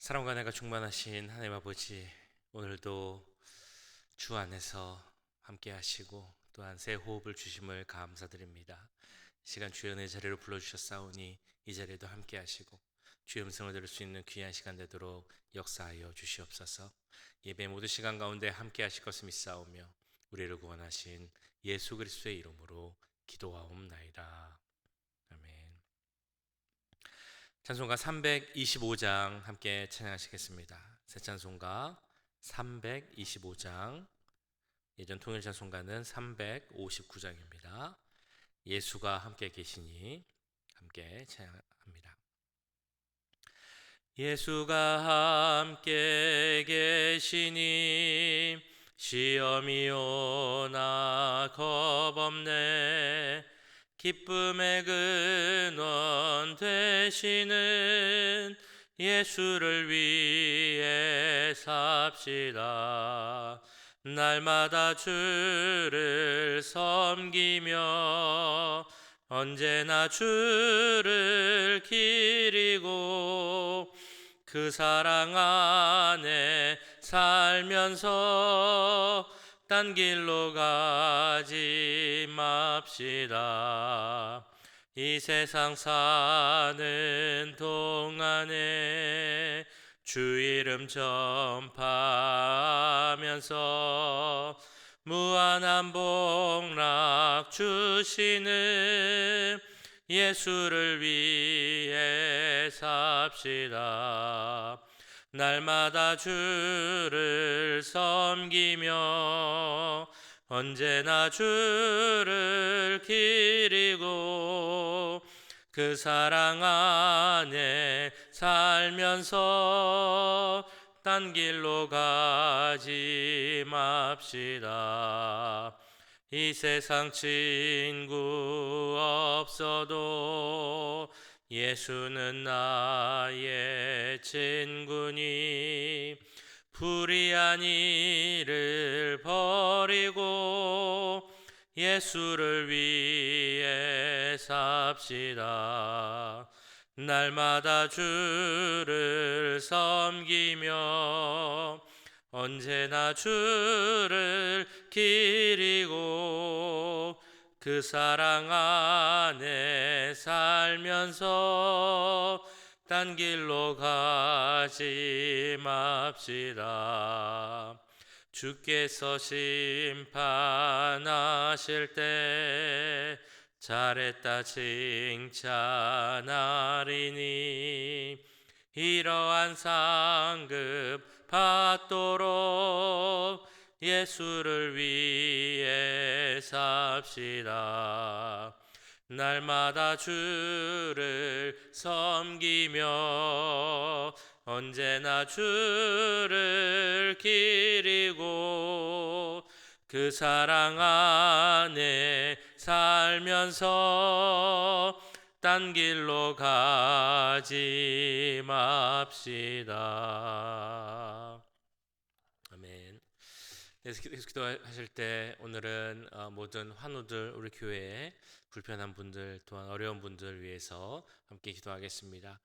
사랑과 은혜가 충만하신 하나님 아버지, 오늘도 주 안에서 함께 하시고 또한 새 호흡을 주심을 감사드립니다. 이 시간 주의 은혜 자리로 불러주셨사오니 이 자리에도 함께 하시고 주의 음성을 들을 수 있는 귀한 시간 되도록 역사하여 주시옵소서. 예배 모든 시간 가운데 함께 하실 것을 믿사오며 우리를 구원하신 예수 그리스도의 이름으로 기도하옵나이다. 아멘. 찬송가 325장 함께 찬양하시겠습니다. 새 찬송가 325장, 예전 통일 찬송가는 359장입니다. 예수가 함께 계시니 함께 찬양합니다. 예수가 함께 계시니 시험이 오나 겁없네. 기쁨의 근원 되시는 예수를 위해 삽시다. 날마다 주를 섬기며 언제나 주를 기리고 그 사랑 안에 살면서 딴 길로 가지 맙시다. 이 세상 사는 동안에 주 이름 전파하면서 무한한 복락 주시는 예수를 위해 삽시다. 날마다 주를 섬기며 언제나 주를 기리고 그 사랑 안에 살면서 딴 길로 가지 맙시다. 이 세상 친구 없어도 예수는 나의 친구니 불의한 일을 버리고 예수를 위해 삽시다. 날마다 주를 섬기며 언제나 주를 기리고 그 사랑 안에 살면서 딴 길로 가지 맙시다. 주께서 심판하실 때 잘했다 칭찬하리니 이러한 상급 받도록 예수를 위해 삽시다. 날마다 주를 섬기며 언제나 주를 기리고 그 사랑 안에 살면서 딴 길로 가지 맙시다. 아멘. 계속 기도하실 때 오늘은 모든 환우들, 우리 교회에 불편한 분들 또한 어려운 분들 위해서 함께 기도하겠습니다.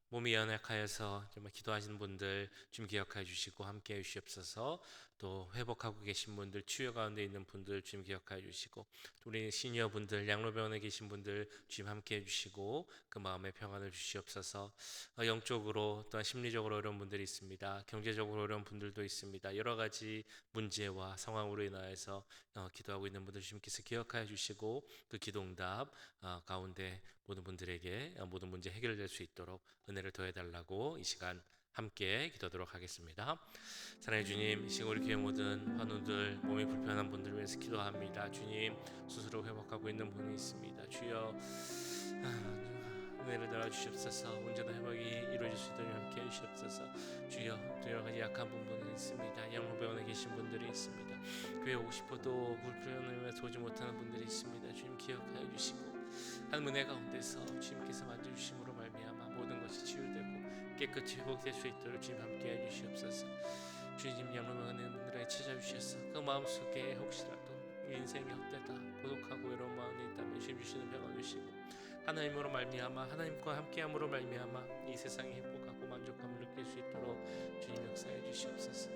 몸이 연약하여서 정말 기도하시는 분들 좀 기억해 주시고 함께 해 주시옵소서. 또 회복하고 계신 분들, 치유 가운데 있는 분들 좀 기억해 주시고, 또 우리 시니어 분들, 양로병원에 계신 분들 좀 함께 해 주시고 그 마음의 평안을 주시옵소서. 영적으로 또한 심리적으로 어려운 분들이 있습니다. 경제적으로 어려운 분들도 있습니다. 여러 가지 문제와 상황으로 인하여서 기도하고 있는 분들 주님께서 기억하여 주시고 그 기도응답 가운데 모든 분들에게 모든 문제 해결될 수 있도록 은혜를 더해달라고 이 시간 함께 기도하도록 하겠습니다. 사랑해 주님, 이 시간 우리 교회 모든 환우들, 몸이 불편한 분들 위해서 기도합니다. 주님, 스스로 회복하고 있는 분이 있습니다. 주여 은혜를 달아 주시옵소서. 언제나 회복이 이루어질 수 있도록 함께 해주시옵소서. 주여, 또 여러 가지 약한 부분이 있습니다. 양로병원에 계신 분들이 있습니다. 교회 오고 싶어도 불편함에서 오지 못하는 분들이 있습니다. 주님 기억하여 주시고 한 은혜 가운데서 주님께서 만져주심으로 말미암아 모든 것이 치유되고 깨끗이 회복될 수 있도록 주님 함께 해주시옵소서. 주님, 양로병원에 있는 분들에게 찾아주셔서 그 마음속에 혹시라도 인생이 헛되다 고독하고 외로운 마음이 있다면 주님 주시는 평안 주시고 하나님으로 말미암아 하나님과 함께함으로 말미암아 이 세상에 행복하고 만족함을 느낄 수 있도록 주님 역사해 주시옵소서.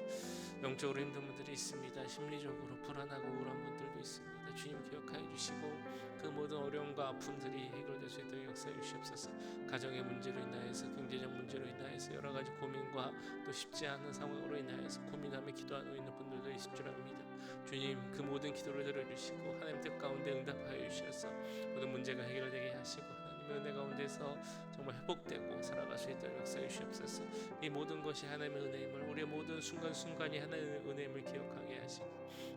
영적으로 힘든 분들이 있습니다. 심리적으로 불안하고 우울한 분들도 있습니다. 주님 기억하여 주시고 그 모든 어려움과 아픔들이 해결될 수 있도록 역사해 주시옵소서. 가정의 문제로 인하여서 경제적 문제로 인하여서 여러 가지 고민과 또 쉽지 않은 상황으로 인하여서 고민하며 기도하고 있는 분들도 있을 줄 압니다. 주님 그 모든 기도를 들어주시고 하나님 뜻 가운데 응답하여 주셔서 모든 문제가 해결되게 하시고 하나님의 은혜 가운데서 정말 회복되고 살아갈 수 있도록 역사해 주시옵소서. 이 모든 것이 하나님의 은혜임을 우리의 모든 순간순간이 하나님의 은혜임을 기억하게 하시고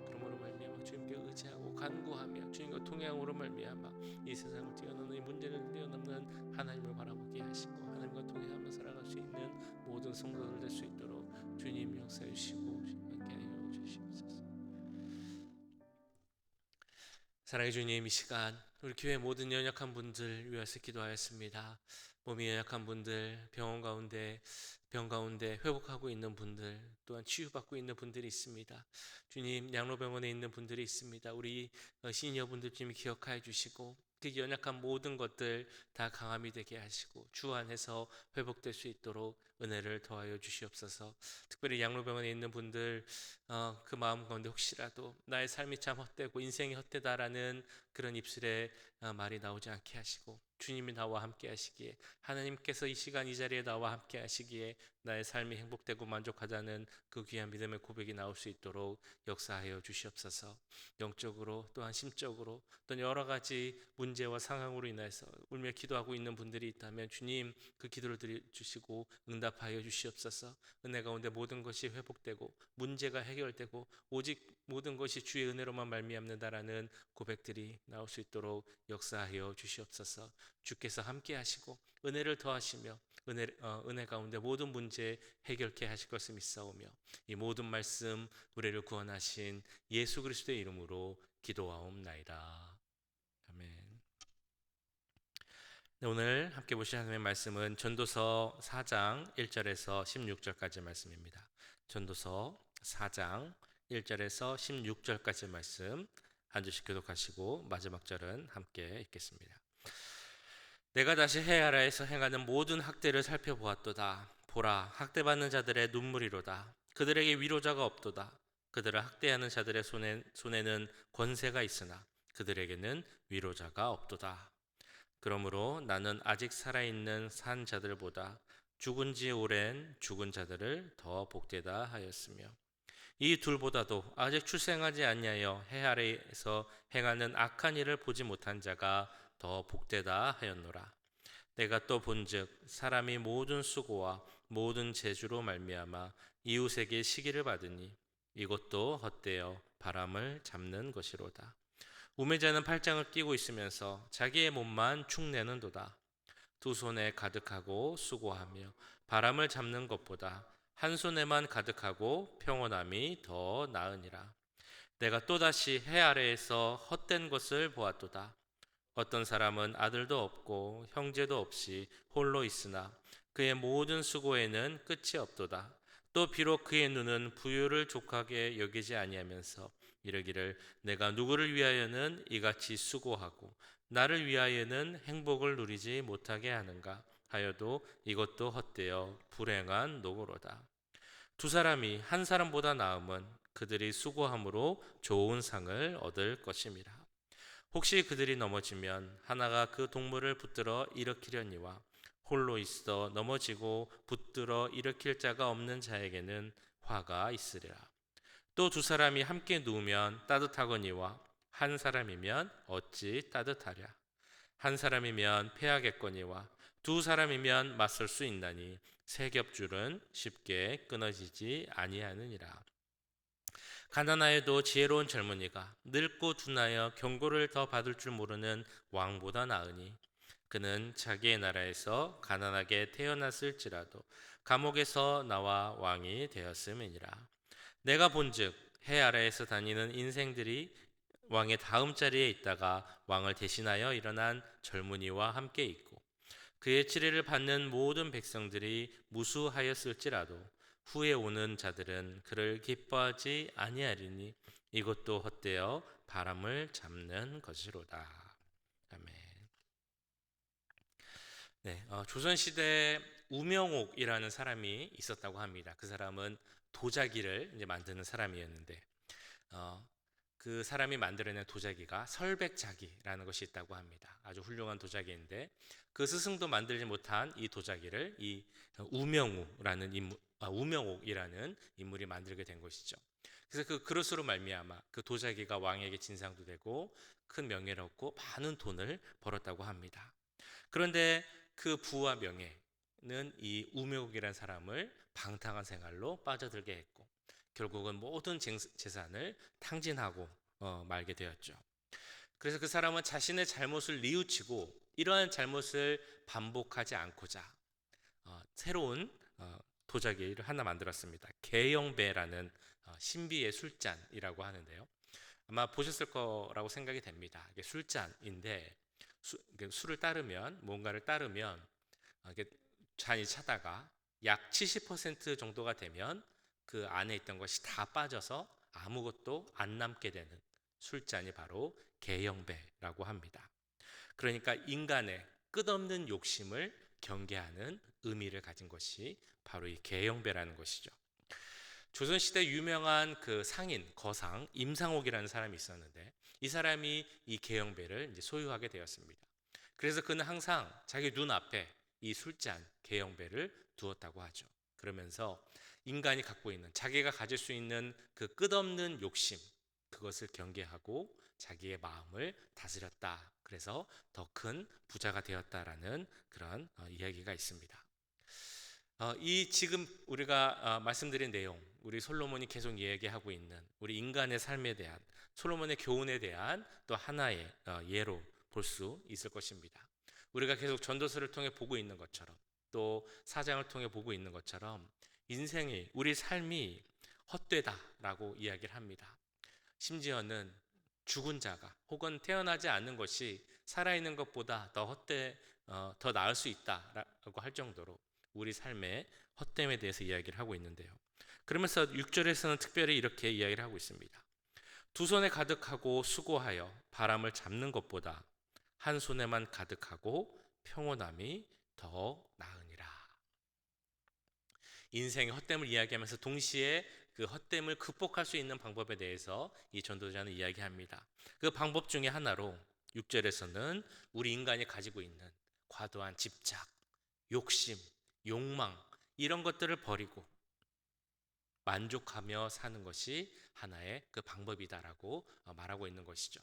그러므로 말미암아 주님께 의지하고 간구하며 주님과 동행함으로 말미암아 이 세상을 뛰어넘는 이 문제를 뛰어넘는 하나님을 바라보게 하시고 하나님과 동행하며 살아갈 수 있는 모든 성도들 될 수 있도록 주님 역사해 주시고 함께 하여 주시옵소서. 사랑의 주님, 이 시간 우리 교회 모든 연약한 분들 위해서 기도하였습니다. 몸이 연약한 분들, 병 가운데 회복하고 있는 분들, 또한 치유받고 있는 분들이 있습니다. 주님, 양로병원에 있는 분들이 있습니다. 우리 시니어분들 주님 기억하여 주시고 그 연약한 모든 것들 다 강함이 되게 하시고 주 안에서 회복될 수 있도록 은혜를 더하여 주시옵소서. 특별히 양로병원에 있는 분들 그 마음 가운데 혹시라도 나의 삶이 참 헛되고 인생이 헛되다라는 그런 입술에 말이 나오지 않게 하시고 주님이 나와 함께 하시기에 하나님께서 이 시간 이 자리에 나와 함께 하시기에 나의 삶이 행복되고 만족하다는 그 귀한 믿음의 고백이 나올 수 있도록 역사하여 주시옵소서. 영적으로 또한 심적으로 또 여러 가지 문제와 상황으로 인해서 울며 기도하고 있는 분들이 있다면 주님 그 기도를 들어주시고 응답하여 주시옵소서. 은혜 가운데 모든 것이 회복되고 문제가 해결되고 오직 모든 것이 주의 은혜로만 말미암는다라는 고백들이 나올 수 있도록 역사하여 주시옵소서. 주께서 함께 하시고 은혜를 더하시며 은혜 가운데 모든 문제 해결케 하실 것을 믿사오며 이 모든 말씀 우리를 구원하신 예수 그리스도의 이름으로 기도하옵나이다. 아멘. 네, 오늘 함께 보실 하나님의 말씀은 전도서 4장 1절에서 16절까지 말씀입니다. 전도서 4장 1절에서 16절까지 말씀 한 주씩 교독하시고 마지막 절은 함께 읽겠습니다. 내가 다시 해 아래에서 행하는 모든 학대를 살펴보았도다. 보라, 학대받는 자들의 눈물이로다. 그들에게 위로자가 없도다. 그들을 학대하는 자들의 손에는 권세가 있으나 그들에게는 위로자가 없도다. 그러므로 나는 아직 살아있는 산 자들보다 죽은 지 오랜 죽은 자들을 더 복되다 하였으며 이 둘보다도 아직 출생하지 아니하여 해 아래에서 행하는 악한 일을 보지 못한 자가 더 복되다 하였노라. 내가 또 본즉 사람이 모든 수고와 모든 재주로 말미암아 이웃에게 시기를 받으니 이것도 헛되어 바람을 잡는 것이로다. 우매자는 팔짱을 끼고 있으면서 자기의 몸만 축내는도다. 두 손에 가득하고 수고하며 바람을 잡는 것보다 한 손에만 가득하고 평온함이 더 나으니라. 내가 또다시 해 아래에서 헛된 것을 보았도다. 어떤 사람은 아들도 없고 형제도 없이 홀로 있으나 그의 모든 수고에는 끝이 없도다. 또 비록 그의 눈은 부유를 족하게 여기지 아니하면서 이르기를 내가 누구를 위하여는 이같이 수고하고 나를 위하여는 행복을 누리지 못하게 하는가 하여도 이것도 헛되어 불행한 노고로다. 두 사람이 한 사람보다 나음은 그들이 수고함으로 좋은 상을 얻을 것임이라. 혹시 그들이 넘어지면 하나가 그 동물을 붙들어 일으키려니와 홀로 있어 넘어지고 붙들어 일으킬 자가 없는 자에게는 화가 있으리라. 또 두 사람이 함께 누우면 따뜻하거니와 한 사람이면 어찌 따뜻하랴. 한 사람이면 패하겠거니와 두 사람이면 맞설 수 있나니 세 겹줄은 쉽게 끊어지지 아니하느니라. 가난하여도 지혜로운 젊은이가 늙고 둔하여 경고를 더 받을 줄 모르는 왕보다 나으니 그는 자기의 나라에서 가난하게 태어났을지라도 감옥에서 나와 왕이 되었음이니라. 내가 본즉 해 아래에서 다니는 인생들이 왕의 다음 자리에 있다가 왕을 대신하여 일어난 젊은이와 함께 있고 그의 치리를 받는 모든 백성들이 무수하였을지라도 후에 오는 자들은 그를 기뻐하지 아니하리니 이것도 헛되어 바람을 잡는 것이로다. 아멘. 네, 조선시대 우명옥이라는 사람이 있었다고 합니다. 그 사람은 도자기를 이제 만드는 사람이었는데, 어, 그 사람이 만들어낸 도자기가 설백자기라는 것이 있다고 합니다. 아주 훌륭한 도자기인데, 그 스승도 만들지 못한 이 도자기를 이 우명우라는 인물, 우명옥이라는 인물이 만들게 된 것이죠. 그래서 그 그릇으로 말미암아 그 도자기가 왕에게 진상도 되고 큰 명예를 얻고 많은 돈을 벌었다고 합니다. 그런데 그 부와 명예는 이 우명욱이라는 사람을 방탕한 생활로 빠져들게 했고 결국은 모든 재산을 탕진하고 말게 되었죠. 그래서 그 사람은 자신의 잘못을 뉘우치고 이러한 잘못을 반복하지 않고자 새로운 도자기를 하나 만들었습니다. 개영배라는 신비의 술잔이라고 하는데요. 아마 보셨을 거라고 생각이 됩니다. 이게 술잔인데 술을 따르면 뭔가를 따르면 이게 잔이 차다가 약 70% 정도가 되면 그 안에 있던 것이 다 빠져서 아무것도 안 남게 되는 술잔이 바로 개영배라고 합니다. 그러니까 인간의 끝없는 욕심을 경계하는 의미를 가진 것이 바로 이 개영배라는 것이죠. 조선시대 유명한 그 상인, 거상, 임상옥이라는 사람이 있었는데 이 사람이 이 개영배를 이제 소유하게 되었습니다. 그래서 그는 항상 자기 눈앞에 이 술잔, 개영배를 두었다고 하죠. 그러면서 인간이 갖고 있는, 자기가 가질 수 있는 그 끝없는 욕심, 그것을 경계하고 자기의 마음을 다스렸다. 그래서 더 큰 부자가 되었다라는 그런 이야기가 있습니다. 이 지금 우리가 말씀드린 내용, 우리 솔로몬이 계속 이야기하고 있는 우리 인간의 삶에 대한 솔로몬의 교훈에 대한 또 하나의 예로 볼 수 있을 것입니다. 우리가 계속 전도서를 통해 보고 있는 것처럼 또 사장을 통해 보고 있는 것처럼 인생이 우리 삶이 헛되다라고 이야기를 합니다. 심지어는 죽은 자가 혹은 태어나지 않는 것이 살아있는 것보다 더 나을 수 있다라고 할 정도로 우리 삶의 헛됨에 대해서 이야기를 하고 있는데요. 그러면서 6절에서는 특별히 이렇게 이야기를 하고 있습니다. 두 손에 가득하고 수고하여 바람을 잡는 것보다 한 손에만 가득하고 평온함이 더 나으니라. 인생의 헛됨을 이야기하면서 동시에 그 헛됨을 극복할 수 있는 방법에 대해서 이 전도자는 이야기합니다. 그 방법 중에 하나로 6절에서는 우리 인간이 가지고 있는 과도한 집착, 욕심, 욕망 이런 것들을 버리고 만족하며 사는 것이 하나의 그 방법이다라고 말하고 있는 것이죠.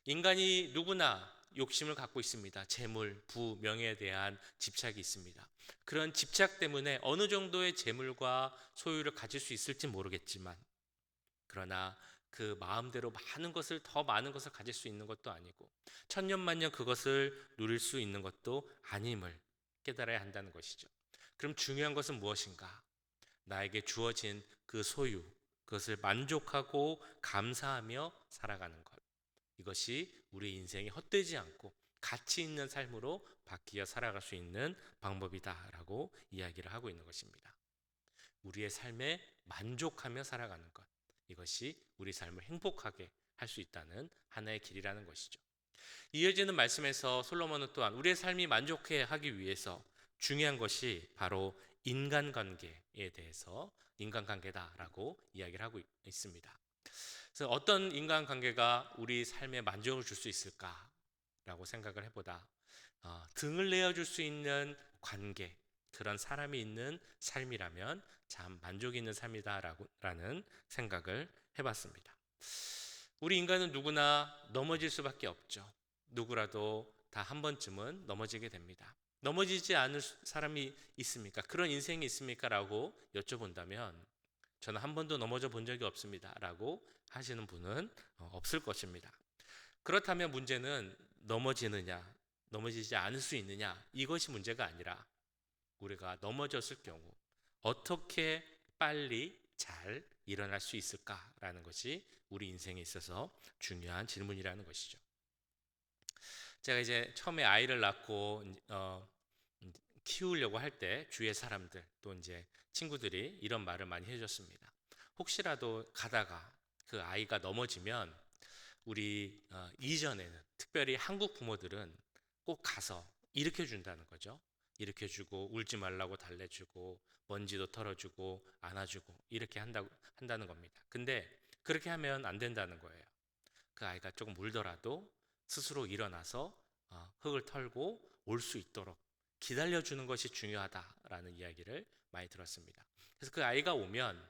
인간이 누구나 욕심을 갖고 있습니다. 재물, 부, 명예에 대한 집착이 있습니다. 그런 집착 때문에 어느 정도의 재물과 소유를 가질 수 있을지 모르겠지만 그러나 그 마음대로 더 많은 것을 가질 수 있는 것도 아니고 천년만년 그것을 누릴 수 있는 것도 아님을 깨달아야 한다는 것이죠. 그럼 중요한 것은 무엇인가? 나에게 주어진 그 소유, 그것을 만족하고 감사하며 살아가는 것. 이것이 우리 인생이 헛되지 않고 가치 있는 삶으로 바뀌어 살아갈 수 있는 방법이다라고 이야기를 하고 있는 것입니다. 우리의 삶에 만족하며 살아가는 것. 이것이 우리 삶을 행복하게 할 수 있다는 하나의 길이라는 것이죠. 이어지는 말씀에서 솔로몬은 또한 우리의 삶이 만족해 하기 위해서 중요한 것이 바로 인간관계에 대해서 인간관계다라고 이야기를 하고 있습니다. 그래서 어떤 인간관계가 우리 삶에 만족을 줄 수 있을까라고 생각을 해보다 등을 내어줄 수 있는 관계, 그런 사람이 있는 삶이라면 참 만족 있는 삶이다라는 생각을 해봤습니다. 우리 인간은 누구나 넘어질 수밖에 없죠. 누구라도 다 한 번쯤은 넘어지게 됩니다. 넘어지지 않을 사람이 있습니까? 그런 인생이 있습니까? 라고 여쭤본다면 저는 한 번도 넘어져 본 적이 없습니다. 라고 하시는 분은 없을 것입니다. 그렇다면 문제는 넘어지느냐, 넘어지지 않을 수 있느냐, 이것이 문제가 아니라 우리가 넘어졌을 경우 어떻게 빨리 잘 일어날 수 있을까라는 것이 우리 인생에 있어서 중요한 질문이라는 것이죠. 제가 이제 처음에 아이를 낳고 키우려고 할 때 주위의 사람들 또 이제 친구들이 이런 말을 많이 해줬습니다. 혹시라도 가다가 그 아이가 넘어지면 우리 이전에는 특별히 한국 부모들은 꼭 가서 일으켜준다는 거죠. 일으켜주고 울지 말라고 달래주고 먼지도 털어주고 안아주고 이렇게 한다는 겁니다. 근데 그렇게 하면 안 된다는 거예요. 그 아이가 조금 울더라도 스스로 일어나서 흙을 털고 올 수 있도록 기다려주는 것이 중요하다라는 이야기를 많이 들었습니다. 그래서 그 아이가 오면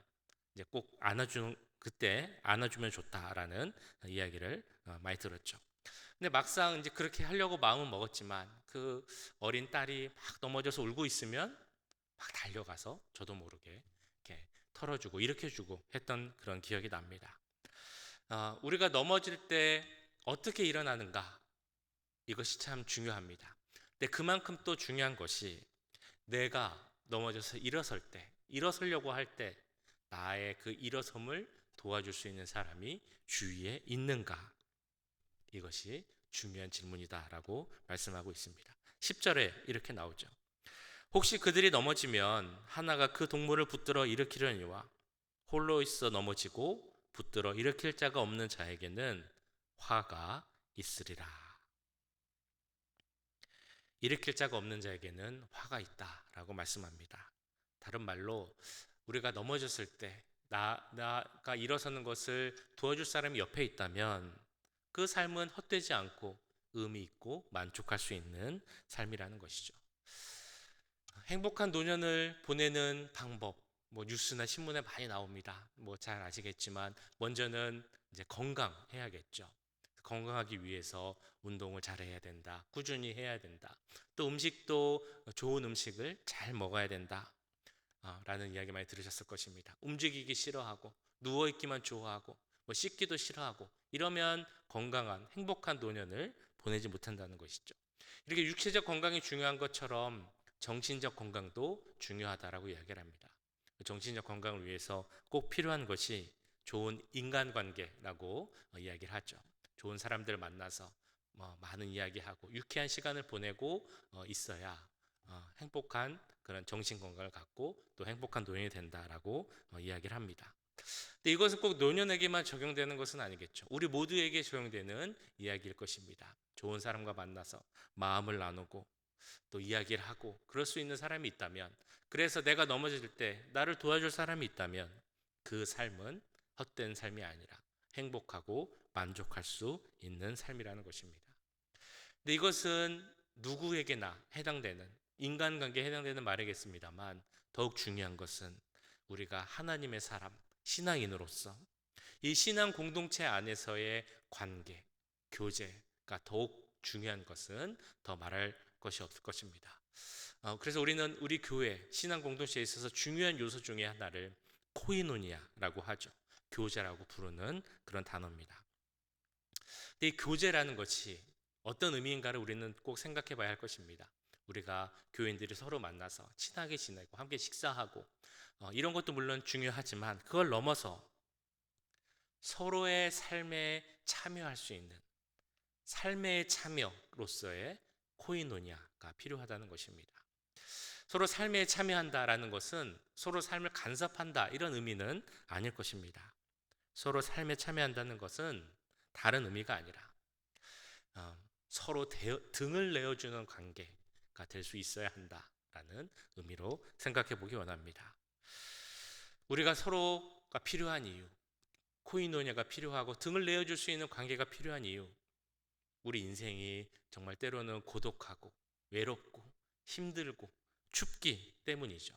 이제 꼭 안아주는 그때 안아주면 좋다라는 이야기를 많이 들었죠. 근데 막상 이제 그렇게 하려고 마음은 먹었지만 그 어린 딸이 막 넘어져서 울고 있으면 막 달려가서 저도 모르게 이렇게 털어주고 일으켜주고 했던 그런 기억이 납니다. 우리가 넘어질 때 어떻게 일어나는가 이것이 참 중요합니다. 근데 그만큼 또 중요한 것이 내가 넘어져서 일어서려고 할 때 나의 그 일어섬을 도와줄 수 있는 사람이 주위에 있는가 이것이 중요한 질문이다라고 말씀하고 있습니다. 10절에 이렇게 나오죠. 혹시 그들이 넘어지면 하나가 그 동물을 붙들어 일으키려니와 홀로 있어 넘어지고 붙들어 일으킬 자가 없는 자에게는 화가 있으리라. 일으킬 자가 없는 자에게는 화가 있다라고 말씀합니다. 다른 말로 우리가 넘어졌을 때 나가 일어서는 것을 도와줄 사람이 옆에 있다면 그 삶은 헛되지 않고 의미 있고 만족할 수 있는 삶이라는 것이죠. 행복한 노년을 보내는 방법, 뉴스나 신문에 많이 나옵니다. 잘 아시겠지만 먼저는 이제 건강해야겠죠. 건강하기 위해서 운동을 잘 해야 된다. 꾸준히 해야 된다. 또 음식도 좋은 음식을 잘 먹어야 된다. 라는 이야기 많이 들으셨을 것입니다. 움직이기 싫어하고 누워있기만 좋아하고 씻기도 싫어하고 이러면 건강한 행복한 노년을 보내지 못한다는 것이죠. 이렇게 육체적 건강이 중요한 것처럼 정신적 건강도 중요하다라고 이야기를 합니다. 정신적 건강을 위해서 꼭 필요한 것이 좋은 인간관계라고 이야기를 하죠. 좋은 사람들 만나서 많은 이야기하고 유쾌한 시간을 보내고 있어야 행복한 그런 정신 건강을 갖고 또 행복한 노년이 된다라고 이야기를 합니다. 근데 이것은 꼭 노년에게만 적용되는 것은 아니겠죠. 우리 모두에게 적용되는 이야기일 것입니다. 좋은 사람과 만나서 마음을 나누고 또 이야기를 하고 그럴 수 있는 사람이 있다면, 그래서 내가 넘어질 때 나를 도와줄 사람이 있다면 그 삶은 헛된 삶이 아니라 행복하고 만족할 수 있는 삶이라는 것입니다. 근데 이것은 누구에게나 해당되는 인간관계에 해당되는 말이겠습니다만 더욱 중요한 것은 우리가 하나님의 사람, 신앙인으로서 이 신앙 공동체 안에서의 관계, 교제가 더욱 중요한 것은 더 말할 것이 없을 것입니다. 그래서 우리는 우리 교회 신앙 공동체에 있어서 중요한 요소 중에 하나를 코이노니아라고 하죠. 교제라고 부르는 그런 단어입니다. 근데 이 교제라는 것이 어떤 의미인가를 우리는 꼭 생각해 봐야 할 것입니다. 우리가 교인들이 서로 만나서 친하게 지내고 함께 식사하고 이런 것도 물론 중요하지만 그걸 넘어서 서로의 삶에 참여할 수 있는 삶의 참여로서의 코이노니아가 필요하다는 것입니다. 서로 삶에 참여한다라는 것은 서로 삶을 간섭한다 이런 의미는 아닐 것입니다. 서로 삶에 참여한다는 것은 다른 의미가 아니라 서로 등을 내어주는 관계가 될 수 있어야 한다라는 의미로 생각해 보기 원합니다. 우리가 서로가 필요한 이유, 코이노니아가 필요하고 등을 내어줄 수 있는 관계가 필요한 이유, 우리 인생이 정말 때로는 고독하고 외롭고 힘들고 춥기 때문이죠.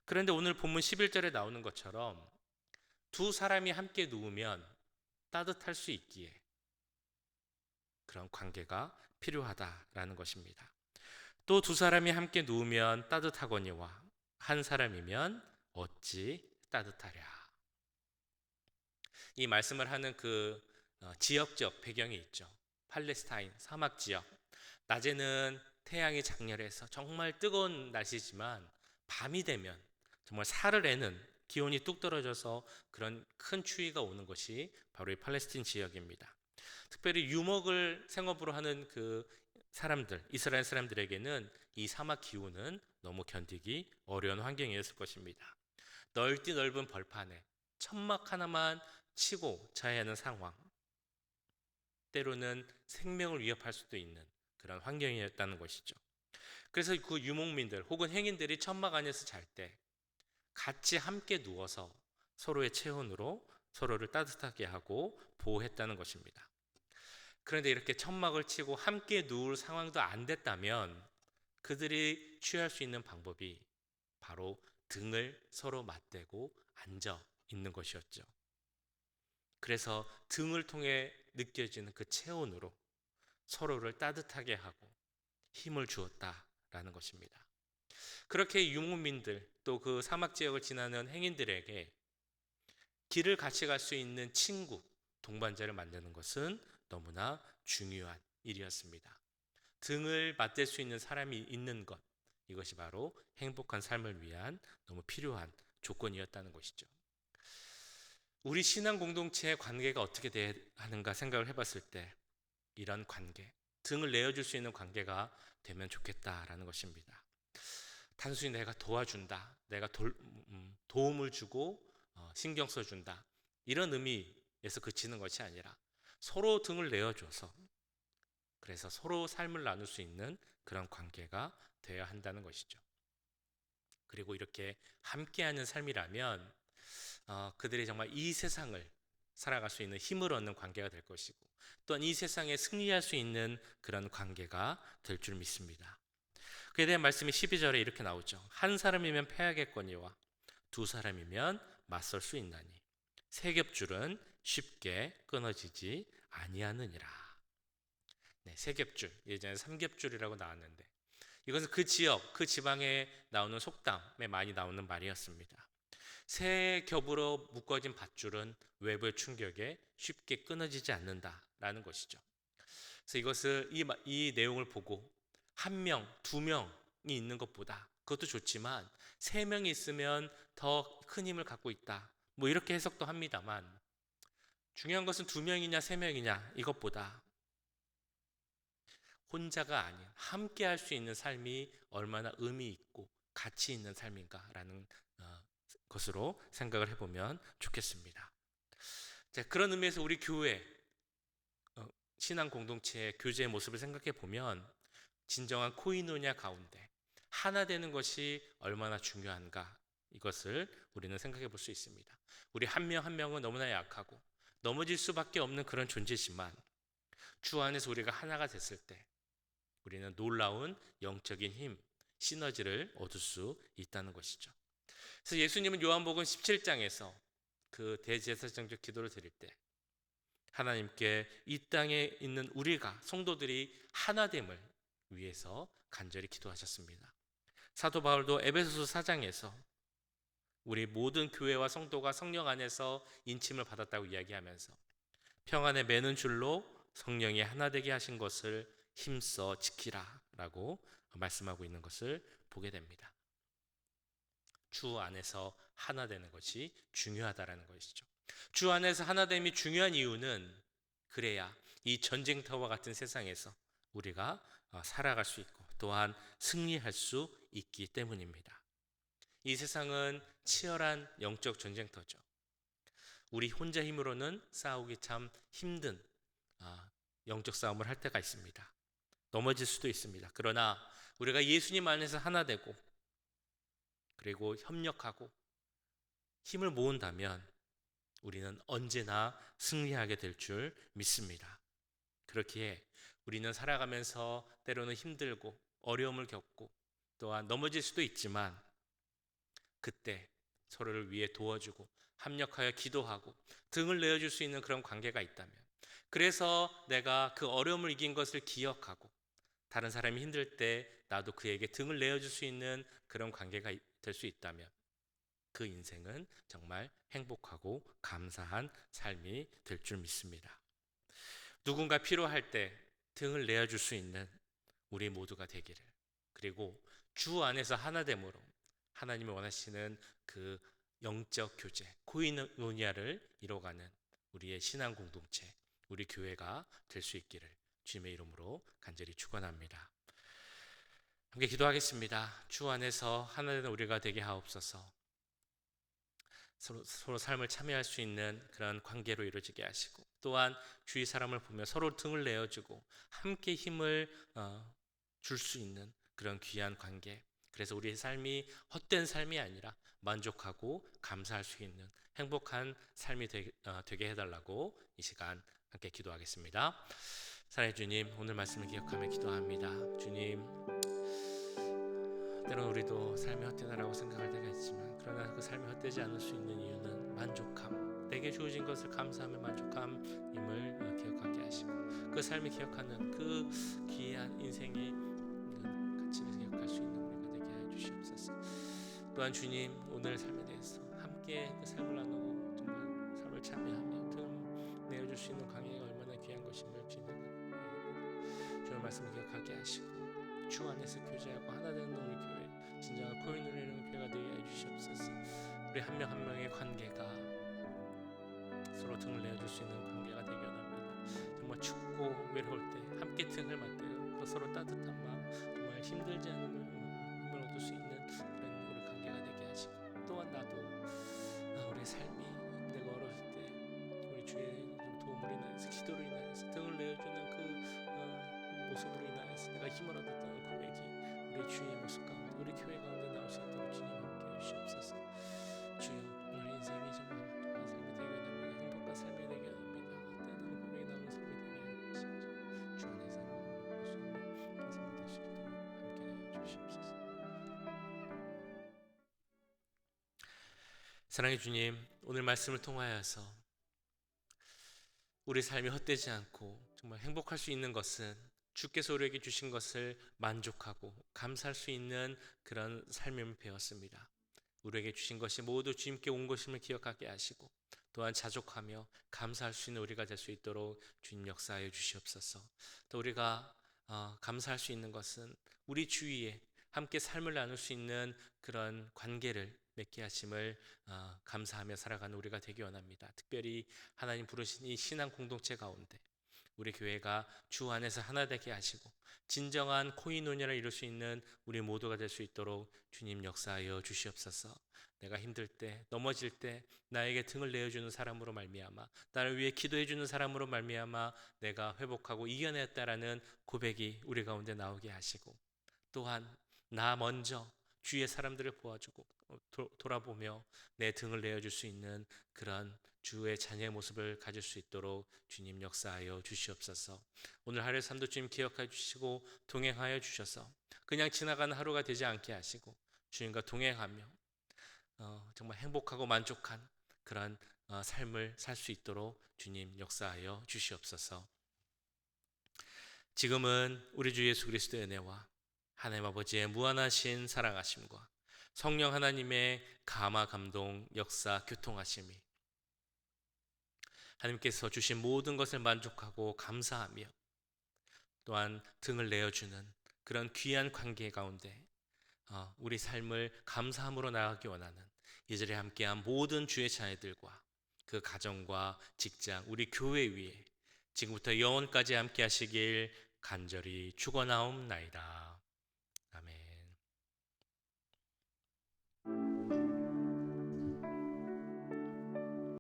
그런데 오늘 본문 11절에 나오는 것처럼 두 사람이 함께 누우면 따뜻할 수 있기에 그런 관계가 필요하다라는 것입니다. 또 두 사람이 함께 누우면 따뜻하거니와 한 사람이면 어찌 따뜻하랴. 이 말씀을 하는 그 지역적 배경이 있죠. 팔레스타인 사막 지역. 낮에는 태양이 장렬해서 정말 뜨거운 날씨지만 밤이 되면 정말 살을 애는 기온이 뚝 떨어져서 그런 큰 추위가 오는 것이 바로 이 팔레스틴 지역입니다. 특별히 유목을 생업으로 하는 그 사람들, 이스라엘 사람들에게는 이 사막 기후는 너무 견디기 어려운 환경이었을 것입니다. 넓디 넓은 벌판에 천막 하나만 치고 자야 하는 상황, 때로는 생명을 위협할 수도 있는 그런 환경이었다는 것이죠. 그래서 그 유목민들 혹은 행인들이 천막 안에서 잘 때 같이 함께 누워서 서로의 체온으로 서로를 따뜻하게 하고 보호했다는 것입니다. 그런데 이렇게 천막을 치고 함께 누울 상황도 안 됐다면 그들이 취할 수 있는 방법이 바로 등을 서로 맞대고 앉아 있는 것이었죠. 그래서 등을 통해 느껴지는 그 체온으로 서로를 따뜻하게 하고 힘을 주었다라는 것입니다. 그렇게 유목민들 또 그 사막 지역을 지나는 행인들에게 길을 같이 갈 수 있는 친구, 동반자를 만드는 것은 너무나 중요한 일이었습니다. 등을 맞댈 수 있는 사람이 있는 것, 이것이 바로 행복한 삶을 위한 너무 필요한 조건이었다는 것이죠. 우리 신앙 공동체의 관계가 어떻게 돼야 하는가 생각을 해봤을 때 이런 관계, 등을 내어줄 수 있는 관계가 되면 좋겠다라는 것입니다. 단순히 내가 도와준다, 내가 도움을 주고 신경 써준다, 이런 의미에서 그치는 것이 아니라 서로 등을 내어줘서 그래서 서로 삶을 나눌 수 있는 그런 관계가 되어야 한다는 것이죠. 그리고 이렇게 함께하는 삶이라면 그들이 정말 이 세상을 살아갈 수 있는 힘을 얻는 관계가 될 것이고 또한 이 세상에 승리할 수 있는 그런 관계가 될 줄 믿습니다. 그에 대한 말씀이 12절에 이렇게 나오죠. 한 사람이면 패하겠거니와 두 사람이면 맞설 수 있나니 세 겹줄은 쉽게 끊어지지 아니하느니라. 네, 세 겹줄, 예전에 삼겹줄이라고 나왔는데 이것은 그 지역, 그 지방에 나오는 속담에 많이 나오는 말이었습니다. 세 겹으로 묶어진 밧줄은 외부의 충격에 쉽게 끊어지지 않는다라는 것이죠. 그래서 이것을 이 내용을 보고 한 명, 두 명이 있는 것보다 그것도 좋지만 세 명이 있으면 더 큰 힘을 갖고 있다. 뭐 이렇게 해석도 합니다만 중요한 것은 두 명이냐 세 명이냐 이것보다 혼자가 아닌 함께 할 수 있는 삶이 얼마나 의미 있고 가치 있는 삶인가라는 것으로 생각을 해보면 좋겠습니다. 자, 그런 의미에서 우리 교회 신앙 공동체의 교제의 모습을 생각해 보면 진정한 코이노냐 가운데 하나 되는 것이 얼마나 중요한가 이것을 우리는 생각해 볼 수 있습니다. 우리 한 명 한 명은 너무나 약하고 넘어질 수밖에 없는 그런 존재지만 주 안에서 우리가 하나가 됐을 때 우리는 놀라운 영적인 힘, 시너지를 얻을 수 있다는 것이죠. 그래서 예수님은 요한복음 17장에서 그 대제사장적 기도를 드릴 때 하나님께 이 땅에 있는 우리가 성도들이 하나됨을 위해서 간절히 기도하셨습니다. 사도 바울도 에베소서 4장에서 우리 모든 교회와 성도가 성령 안에서 인침을 받았다고 이야기하면서 평안에 매는 줄로 성령이 하나 되게 하신 것을 힘써 지키라 라고 말씀하고 있는 것을 보게 됩니다. 주 안에서 하나 되는 것이 중요하다라는 것이죠. 주 안에서 하나됨이 중요한 이유는 그래야 이 전쟁터와 같은 세상에서 우리가 살아갈 수 있고 또한 승리할 수 있기 때문입니다. 이 세상은 치열한 영적 전쟁터죠. 우리 혼자 힘으로는 싸우기 참 힘든 영적 싸움을 할 때가 있습니다. 넘어질 수도 있습니다. 그러나 우리가 예수님 안에서 하나 되고 그리고 협력하고 힘을 모은다면 우리는 언제나 승리하게 될 줄 믿습니다. 그렇기에 우리는 살아가면서 때로는 힘들고 어려움을 겪고 또한 넘어질 수도 있지만 그때 서로를 위해 도와주고 합력하여 기도하고 등을 내어줄 수 있는 그런 관계가 있다면 그래서 내가 그 어려움을 이긴 것을 기억하고 다른 사람이 힘들 때 나도 그에게 등을 내어줄 수 있는 그런 관계가 될 수 있다면 그 인생은 정말 행복하고 감사한 삶이 될 줄 믿습니다. 누군가 필요할 때 등을 내어줄 수 있는 우리 모두가 되기를 그리고 주 안에서 하나됨으로 하나님이 원하시는 그 영적 교제 코이노니아를 이뤄가는 우리의 신앙 공동체 우리 교회가 될 수 있기를 주님의 이름으로 간절히 축원합니다. 함께 기도하겠습니다. 주 안에서 하나되는 우리가 되게 하옵소서. 서로 삶을 참여할 수 있는 그런 관계로 이루어지게 하시고 또한 주위 사람을 보며 서로 등을 내어주고 함께 힘을 줄 수 있는 그런 귀한 관계. 그래서 우리의 삶이 헛된 삶이 아니라 만족하고 감사할 수 있는 행복한 삶이 되게 해달라고 이 시간 함께 기도하겠습니다. 사랑의 주님, 오늘 말씀을 기억하며 기도합니다. 주님, 때론 우리도 삶이 헛되다라고 생각할 때가 있지만, 그러나 그 삶이 헛되지 않을 수 있는 이유는 만족함, 내게 주어진 것을 감사하며 만족함임을 기억하게 하시고, 그 삶을 기억하는 그 귀한 인생의 가치를 기억할 수 있는 우리가 되게 하여 주시옵소서. 또한 주님, 오늘 삶에 대해서 함께 그 삶을 나누고 정말 삶을 참여하며 등 내어줄 수 있는 관계가 얼마나 귀한 것임을 주님의 말씀을 기억하게 하시고, 주 안에서 교제하고 하나 되는 우리 교회, 진정한 코인을 이루는 교회가 되게 해주시옵소서. 우리 한 명 한 명의 관계가 서로 등을 내어줄 수 있는 관계가 되기 원합니다. 정말 춥고 외로울 때 함께 등을 맞대고 그 서로 따뜻한 마음, 정말 힘들지 않으면 힘을 얻을 수 있는 그런 우리 관계가 되게 하시고, 또한 나도 우리 삶이 내가 어렸을 때 우리 주의 도움으로 인하여서, 기도로 인하여서 등을 내어주는 그 모습으로 인하여서 내가 힘을 얻었다는 고백이 우리 주의 모습 가운데, 우리 교회 가운데 나올 수 있도록 주님 함께 해주시옵소서. 주여, 오늘 인생이 정말 행복한 삶이 되게 합니다. 때는 고백이 나오는 삶이 되게 하시옵소서. 주 안에서 모습 삶이 될 수 있도록 함께 해주시옵소서. 사랑의 주님, 오늘 말씀을 통하여서 우리 삶이 헛되지 않고 정말 행복할 수 있는 것은 주께서 우리에게 주신 것을 만족하고 감사할 수 있는 그런 삶임을 배웠습니다. 우리에게 주신 것이 모두 주님께 온 것임을 기억하게 하시고, 또한 자족하며 감사할 수 있는 우리가 될 수 있도록 주님 역사하여 주시옵소서. 또 우리가 감사할 수 있는 것은 우리 주위에 함께 삶을 나눌 수 있는 그런 관계를 맺게 하심을 감사하며 살아가는 우리가 되기 원합니다. 특별히 하나님 부르신 이 신앙 공동체 가운데 우리 교회가 주 안에서 하나 되게 하시고 진정한 코이노니아를 이룰 수 있는 우리 모두가 될 수 있도록 주님 역사하여 주시옵소서. 내가 힘들 때, 넘어질 때 나에게 등을 내어주는 사람으로 말미암아, 나를 위해 기도해주는 사람으로 말미암아 내가 회복하고 이겨냈다라는 고백이 우리 가운데 나오게 하시고, 또한 나 먼저 주위의 사람들을 보아주고 돌아보며 내 등을 내어줄 수 있는 그런 주의 자녀의 모습을 가질 수 있도록 주님 역사하여 주시옵소서. 오늘 하루의 삶도 주님 기억해 주시고 동행하여 주셔서 그냥 지나가는 하루가 되지 않게 하시고, 주님과 동행하며 정말 행복하고 만족한 그런 삶을 살 수 있도록 주님 역사하여 주시옵소서. 지금은 우리 주 예수 그리스도의 은혜와 하나님 아버지의 무한하신 사랑하심과 성령 하나님의 감화 감동 역사 교통하심이 하나님께서 주신 모든 것을 만족하고 감사하며 또한 등을 내어주는 그런 귀한 관계 가운데 우리 삶을 감사함으로 나아가기 원하는 이 자리에 함께한 모든 주의 자녀들과 그 가정과 직장, 우리 교회 위에 지금부터 영원까지 함께 하시길 간절히 축원하옵나이다. 아멘.